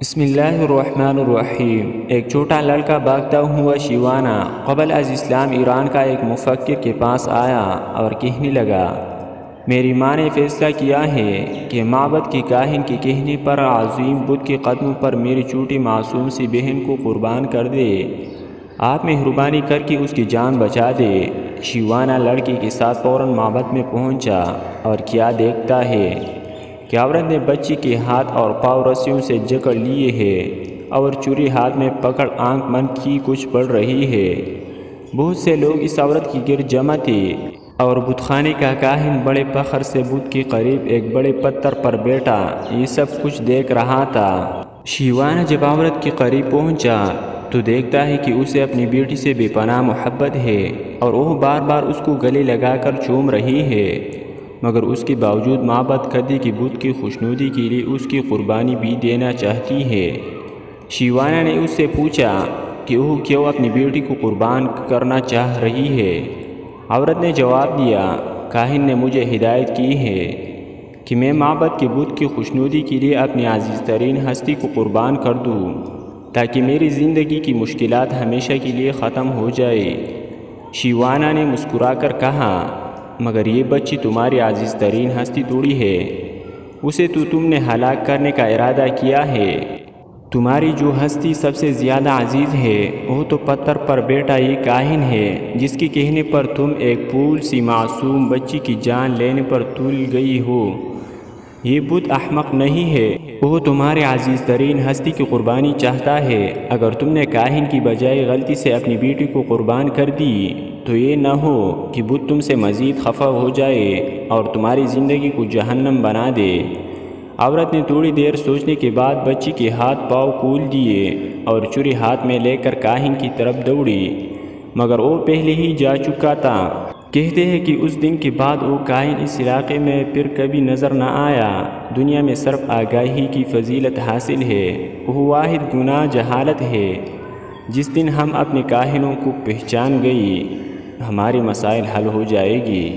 بسم اللہ الرحمن الرحیم۔ ایک چھوٹا لڑکا بھاگتا ہوا شیوانہ قبل از اسلام ایران کا ایک مفکر کے پاس آیا اور کہنے لگا، میری ماں نے فیصلہ کیا ہے کہ معبد کے کاہن کے کہنے پر عظیم بدھ کے قدموں پر میری چھوٹی معصوم سی بہن کو قربان کر دے۔ آپ مہربانی کر کے اس کی جان بچا دے۔ شیوانہ لڑکی کے ساتھ فوراً معبد میں پہنچا اور کیا دیکھتا ہے کہ عورت نے بچی کے ہاتھ اور پاؤں رسیوں سے جکڑ لیے ہیں اور چوری ہاتھ میں پکڑ آنکھ بند کی کچھ پڑھ رہی ہے۔ بہت سے لوگ اس عورت کی گرد جمع تھے اور بت خانے کا کاہن بڑے فخر سے بت کے قریب ایک بڑے پتھر پر بیٹھا یہ سب کچھ دیکھ رہا تھا۔ شیوانہ جب عورت کے قریب پہنچا تو دیکھتا ہے کہ اسے اپنی بیٹی سے بے پناہ محبت ہے اور وہ بار بار اس کو گلے لگا کر چوم رہی ہے، مگر اس کے باوجود معبد کدی کی بت کی خوشنودی کے لیے اس کی قربانی بھی دینا چاہتی ہے۔ شیوانہ نے اس سے پوچھا کہ وہ کیوں اپنی بیٹی کو قربان کرنا چاہ رہی ہے۔ عورت نے جواب دیا، کاہن نے مجھے ہدایت کی ہے کہ میں معبد کے بت کی خوشنودی کے لیے اپنی عزیز ترین ہستی کو قربان کر دوں تاکہ میری زندگی کی مشکلات ہمیشہ کے لیے ختم ہو جائے۔ شیوانہ نے مسکرا کر کہا، مگر یہ بچی تمہاری عزیز ترین ہستی توڑی ہے، اسے تو تم نے ہلاک کرنے کا ارادہ کیا ہے۔ تمہاری جو ہستی سب سے زیادہ عزیز ہے وہ تو پتھر پر بیٹھا یہ کاہن ہے جس کے کہنے پر تم ایک پھول سی معصوم بچی کی جان لینے پر تل گئی ہو۔ یہ بت احمق نہیں ہے، وہ تمہارے عزیز ترین ہستی کی قربانی چاہتا ہے۔ اگر تم نے کاہن کی بجائے غلطی سے اپنی بیٹی کو قربان کر دی تو یہ نہ ہو کہ بت تم سے مزید خفا ہو جائے اور تمہاری زندگی کو جہنم بنا دے۔ عورت نے تھوڑی دیر سوچنے کے بعد بچی کے ہاتھ پاؤں کھول دیے اور چھری ہاتھ میں لے کر کاہن کی طرف دوڑی، مگر وہ پہلے ہی جا چکا تھا۔ کہتے ہیں کہ اس دن کے بعد وہ کاہن اس علاقے میں پھر کبھی نظر نہ آیا۔ دنیا میں صرف آگاہی کی فضیلت حاصل ہے، وہ واحد گناہ جہالت ہے۔ جس دن ہم اپنے کاہنوں کو پہچان گئی ہمارے مسائل حل ہو جائے گی۔